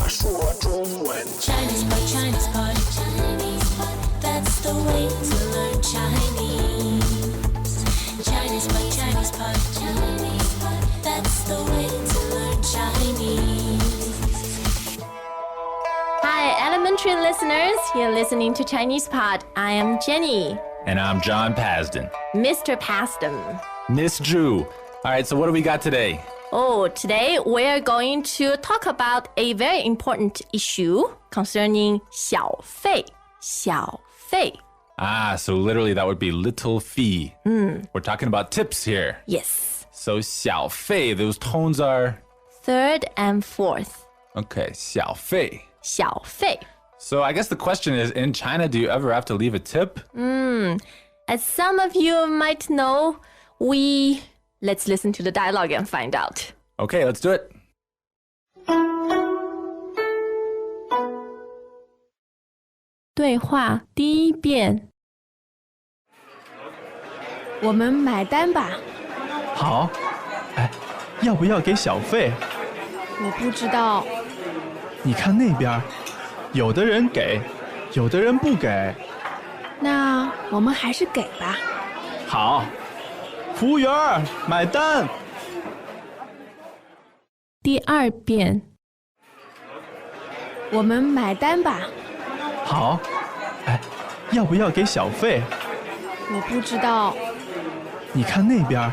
说中文。Chinese pot, Chinese pot, Chinese pot. That's the way to learn Chinese. Chinese pot, Chinese pot, Chinese pot. That's the way to learn Chinese. Hi, elementary listeners. You're listening to Chinese Pod. I am Jenny. And I'm John Pasden. Mr. Pasden. Miss Drew. All right, so what do we got today? Oh, today we're going to talk about a very important issue concerning 小费. 小费. Ah, so literally that would be little fee. We're talking about tips here. Yes. So 小费, those tones are? Third and fourth. Okay, 小费. 小费. So I guess the question is, in China, do you ever have to leave a tip? As some of you might know, Let's listen to the dialogue and find out. Okay, let's do it. 对话第一遍。我们买单吧。好，哎，要不要给小费？我不知道。你看那边，有的人给，有的人不给。那我们还是给吧。好，服务员，买单。第二遍。我们买单吧。好，哎，要不要给小费？我不知道。你看那边，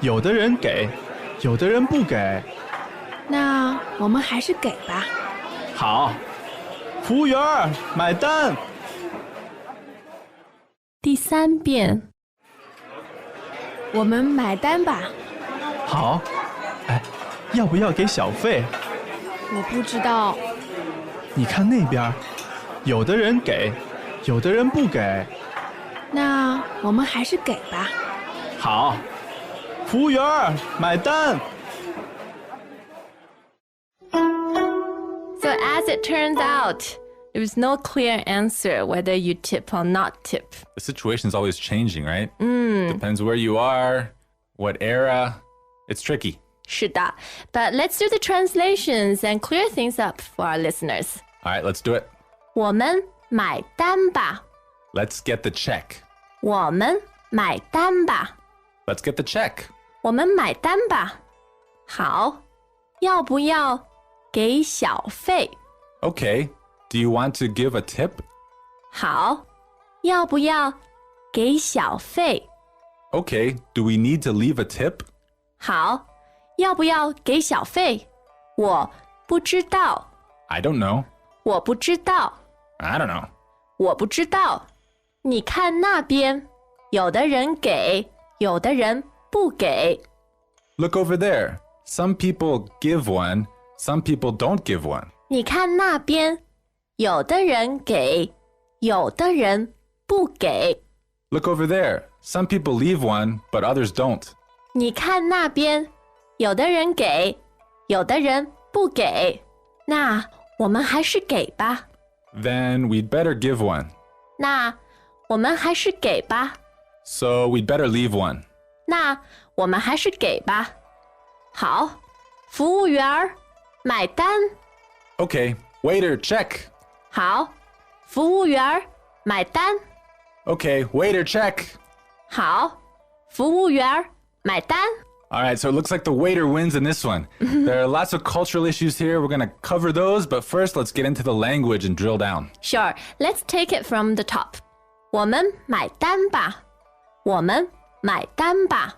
有的人给，有的人不给。那我们还是给吧。好，服务员，买单。第三遍。我们买单吧。好，哎，要不要给小费？我不知道。你看那边，有的人给，有的人不给。那我们还是给吧。好，服务员，买单。So as it turns out, there is no clear answer whether you tip or not tip. The situation's always changing, right? Depends where you are, what era. It's tricky. 是的 But let's do the translations and clear things up for our listeners. All right, let's do it. 我们买单吧。 Let's get the check. 我们买单吧。 Let's get the check. 我们买单吧。好，要不要给小费？ Okay, do you want to give a tip? 好，要不要给小费？ Okay, do we need to leave a tip? 好，要不要给小费？我不知道， I don't know. 我不知道， I don't know. 我不知道。你看那边，有的人给，有的人不给。 Look over there. Some people give one, some people don't give one. 你看那边，有的人给，有的人不给。 Look over there. Some people leave one, but others don't. 你看那边，有的人给，有的人不给。那我们还是给吧。 Then we'd better give one. 那我们还是给吧。 So we'd better leave one. 那我们还是给吧。好，服务员儿，买单。 Okay, waiter, check. 好，服务员儿，买单。 Okay, waiter, check. 好，服务员儿，买单。 All right, so it looks like the waiter wins in this one. There are lots of cultural issues here. We're going to cover those, but first let's get into the language and drill down. Sure, let's take it from the top. 我们买单吧。我们买单吧。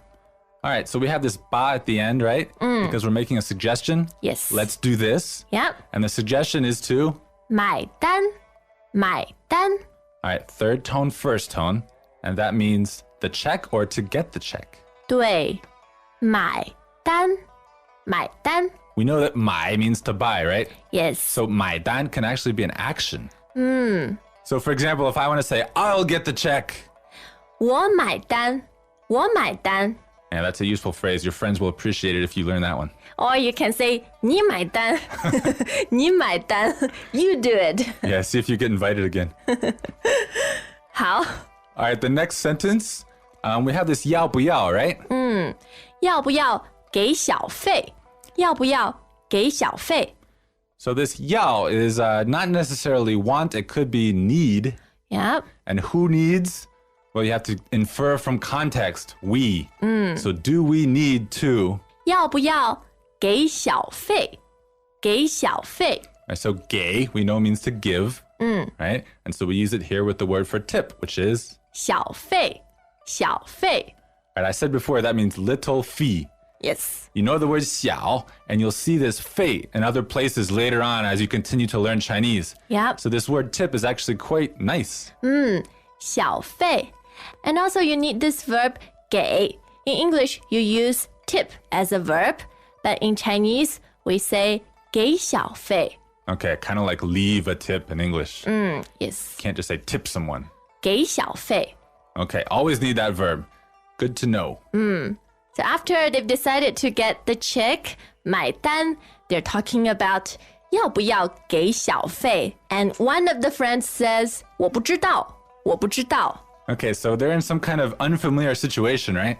All right, so we have this ba at the end, right? Because we're making a suggestion. Yes. Let's do this. Yep. And the suggestion is to? 买单，买单。 All right, third tone, first tone. And that means the check or to get the check. 对，买单，买单。 We know that 买 means to buy, right? Yes. So 买单 can actually be an action. So for example, if I want to say, I'll get the check. 我买单，我买单。 Yeah, that's a useful phrase. Your friends will appreciate it if you learn that one. Or you can say 你买单，你买单。You do it. Yeah, see if you get invited again. 好。 All right, the next sentence, we have this 要不要, right? 要不要给小费？要不要给小费？ So this 要 is not necessarily want, it could be need. Yep. And who needs? Well, you have to infer from context. We. So do we need to? 要不要给小费？给小费。 Right, so 给 we know means to give, right? And so we use it here with the word for tip, which is 小费，小费。 right, I said before that means little fee. Yes. You know the word 小, and you'll see this fei in other places later on as you continue to learn Chinese. Yep. So this word tip is actually quite nice. 小费. And also you need this verb 给. In English, you use tip as a verb, but in Chinese, we say 给小费. Okay, kind of like leave a tip in English. Yes. Can't just say tip someone. 给小费. Okay, always need that verb. Good to know. So after they've decided to get the check, 买单, they're talking about 要不要给小费. And one of the friends says, 我不知道, 我不知道. Okay, so they're in some kind of unfamiliar situation, right?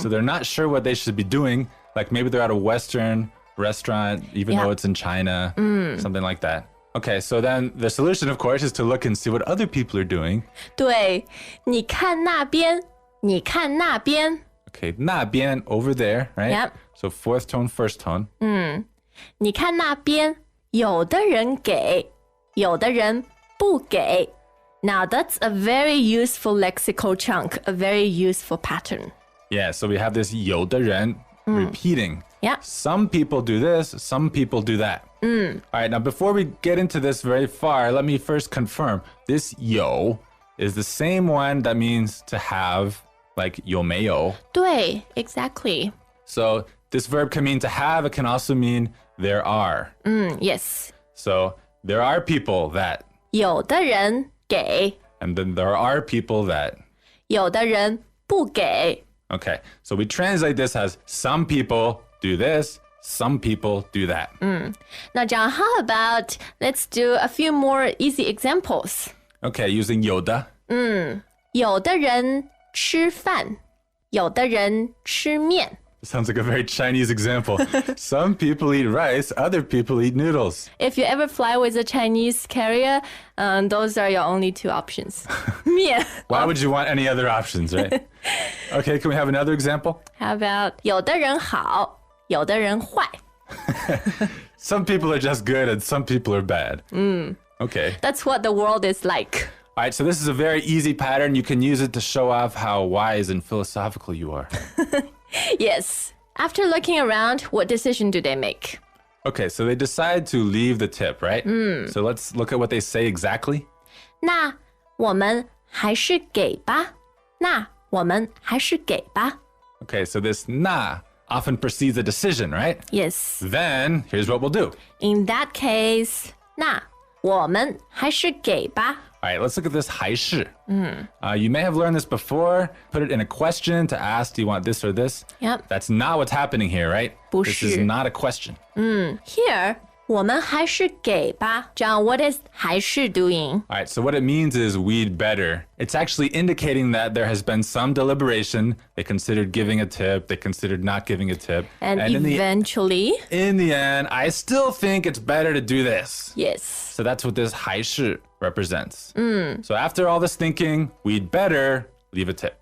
So they're not sure what they should be doing. Like maybe they're at a Western restaurant, even though it's in China, something like that. Okay, so then the solution, of course, is to look and see what other people are doing. 对，你看那边，你看那边. Okay, 那边 over there, right? Yep. So fourth tone, first tone. 你看那边，有的人给，有的人不给. Now that's a very useful lexical chunk, a very useful pattern. Yeah, so we have this 有的人 repeating. Yeah. Some people do this, some people do that. All right, now before we get into this very far, let me first confirm this 有 is the same one that means to have, like 有没有. 对 exactly. So this verb can mean to have, it can also mean there are. Yes. So there are people that, 有的人给， and then there are people that. 有的人不给. Okay, so we translate this as some people do this, some people do that. 那这样 how about let's do a few more easy examples. Okay, using 有的. 有的人吃饭，有的人吃面. Sounds like a very Chinese example. Some people eat rice, other people eat noodles. If you ever fly with a Chinese carrier, those are your only two options. 面. Why would you want any other options, right? Okay, can we have another example? How about 有的人好，有的人坏. Some people are just good and some people are bad. Okay. That's what the world is like. All right, so this is a very easy pattern. You can use it to show off how wise and philosophical you are. Yes. After looking around, what decision do they make? Okay, so they decide to leave the tip, right? So let's look at what they say exactly. 那我们还是给吧。那我们还是给吧。 Okay, so this na often precedes a decision, right? Yes. Then, here's what we'll do. In that case, 那我们还是给吧。 All right, let's look at this 还是. You may have learned this before. Put it in a question to ask, do you want this or this? Yep. That's not what's happening here, right? 不 This is 是。 not a question. Here, 我们还是给吧。John, what is 还是 doing? All right, so what it means is we'd better. It's actually indicating that there has been some deliberation. They considered giving a tip. They considered not giving a tip. And in eventually, the end, I still think it's better to do this. yes. So that's what this 还是 represents. So after all this thinking, we'd better leave a tip.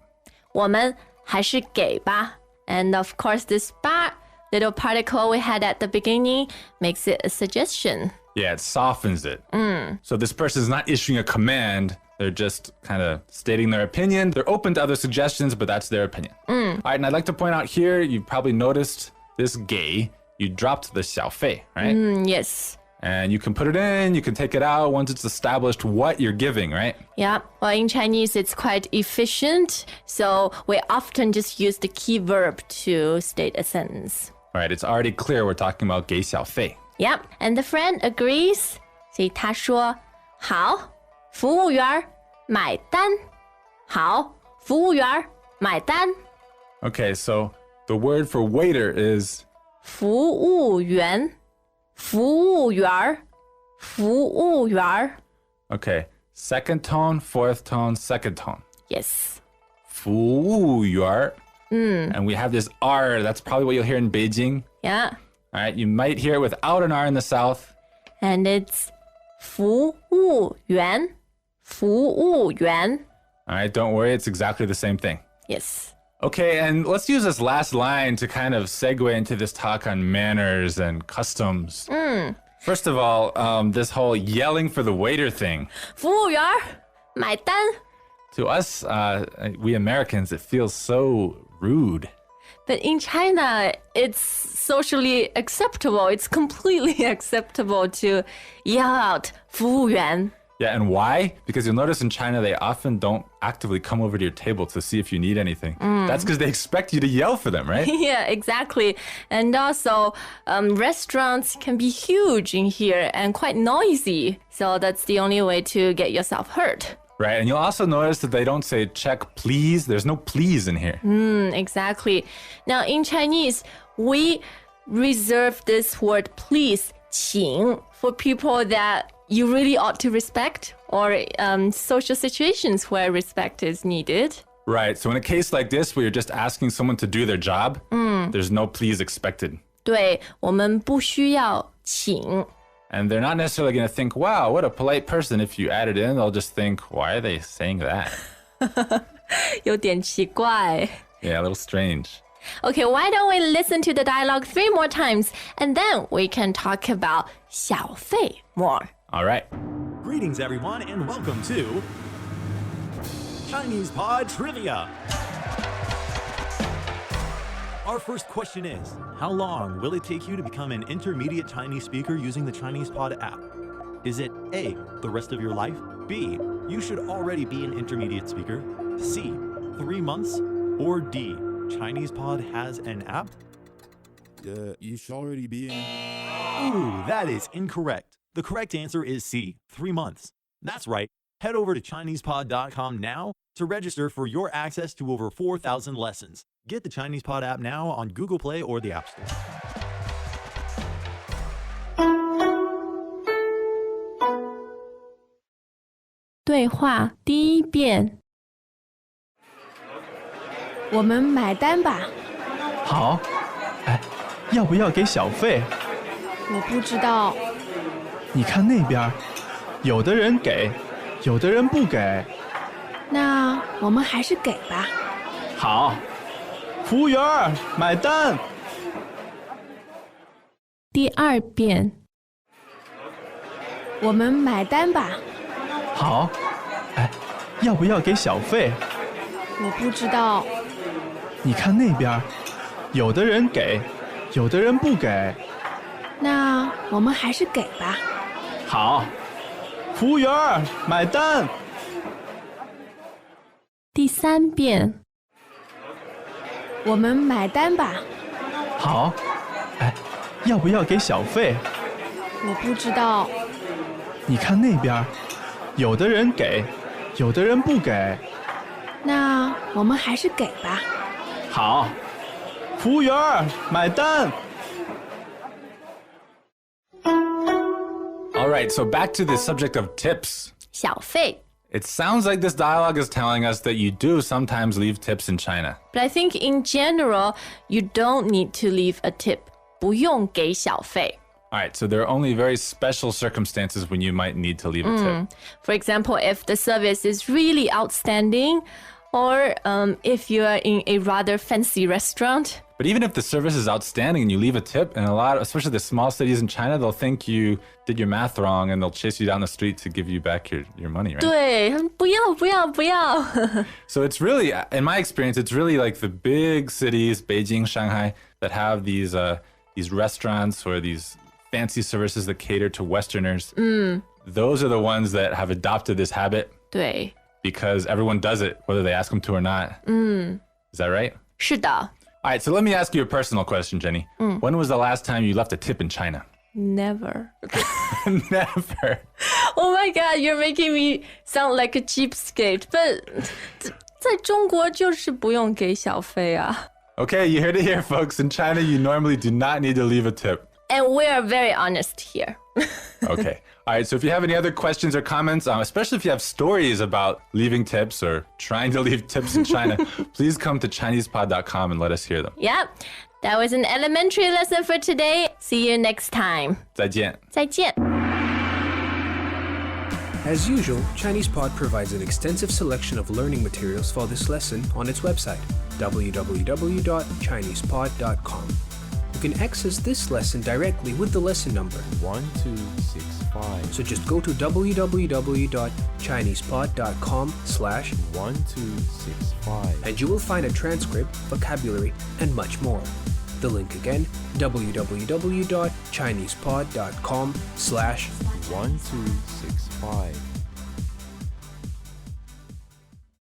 我们还是给吧. And of course, this 吧 little particle we had at the beginning makes it a suggestion. Yeah, it softens it. So this person is not issuing a command. They're just kind of stating their opinion. They're open to other suggestions, but that's their opinion. All right, and I'd like to point out here, you probably noticed this 给, you dropped the 小费, right? Yes. And you can put it in, you can take it out once it's established what you're giving, right? Yeah. Well, in Chinese, it's quite efficient. So we often just use the key verb to state a sentence. All right, it's already clear we're talking about 给小费. Yep. And the friend agrees. 所以他说好，服务员买单。好，服务员买单。 Okay, so the word for waiter is 服务员，服务员，服务员。 okay, second tone, fourth tone, second tone. Yes. 服务员. And we have this R, that's probably what you'll hear in Beijing. Yeah. All right, you might hear it without an R in the South. And it's 服务员,服务员. All right, don't worry, it's exactly the same thing. Yes. Okay, and let's use this last line to kind of segue into this talk on manners and customs. First of all, this whole yelling for the waiter thing. 服务员,买单. To us, we Americans, it feels so rude. But in China, it's socially acceptable. It's completely acceptable to yell out 服务员. Yeah, and why? Because you'll notice in China, they often don't actively come over to your table to see if you need anything. That's because they expect you to yell for them, right? Yeah, exactly. And also, restaurants can be huge in here and quite noisy. So that's the only way to get yourself hurt. Right, and you'll also notice that they don't say check please. There's no please in here. Exactly. Now, in Chinese, we reserve this word please, 请, for people that you really ought to respect or social situations where respect is needed. Right, so in a case like this where you're just asking someone to do their job, there's no please expected. 对,我们不需要请. And they're not necessarily going to think, wow, what a polite person. If you add it in, they'll just think, why are they saying that? 有点奇怪. Yeah, a little strange. Okay, why don't we listen to the dialogue 3 more times and then we can talk about 小费 more. All right. Greetings, everyone, and welcome to Chinese Pod Trivia. Our first question is, how long will it take you to become an intermediate Chinese speaker using the Chinese Pod app? Is it A, the rest of your life? B, you should already be an intermediate speaker? C, 3 months? Or D, Chinese Pod has an app? You should already be in. Ooh, that is incorrect. The correct answer is C, 3 months. That's right. Head over to ChinesePod.com now to register for your access to over 4,000 lessons. Get the Chinese Pod app now on Google Play or the App Store. 对话第一遍。我们买单吧。好，哎，要不要给小费？我不知道，你看那边，有的人给，有的人不给。那我们还是给吧。好，服务员，买单。第二遍。我们买单吧。好，哎，要不要给小费？我不知道，你看那边，有的人给，有的人不给。那我们还是给吧。好，服务员，买单。第三遍。我们买单吧。好，哎，要不要给小费？我不知道，你看那边，有的人给，有的人不给。那我们还是给吧。好，服务员，买单。All right, so back to the subject of tips. 小费。 It sounds like this dialogue is telling us that you do sometimes leave tips in China. But I think in general, you don't need to leave a tip. 不用给小费. All right, so there are only very special circumstances when you might need to leave a tip. For example, if the service is really outstanding, or if you are in a rather fancy restaurant. But even if the service is outstanding and you leave a tip, and a lot, especially the small cities in China, they'll think you did your math wrong and they'll chase you down the street to give you back your money, right? 对，不要，不要，不要。 So it's really, in my experience, it's really like the big cities, Beijing, Shanghai, that have these restaurants or these fancy services that cater to Westerners. Those are the ones that have adopted this habit. 对， Because everyone does it, whether they ask them to or not. Is that right? 是的。 All right, so let me ask you a personal question, Jenny. When was the last time you left a tip in China? Never. Never. Oh my god, you're making me sound like a cheapskate. But 在中国就是不用给小费啊。 Okay, you heard it here, folks. In China, you normally do not need to leave a tip. And we are very honest here. Okay. All right, so if you have any other questions or comments, especially if you have stories about leaving tips or trying to leave tips in China, please come to ChinesePod.com and let us hear them. Yep, that was an elementary lesson for today. See you next time. 再见. 再见. As usual, ChinesePod provides an extensive selection of learning materials for this lesson on its website, www.chinesepod.com. You can access this lesson directly with the lesson number 1265. So just go to www.chinesepod.com/1265 and you will find a transcript, vocabulary, and much more. The link again, www.chinesepod.com/1265.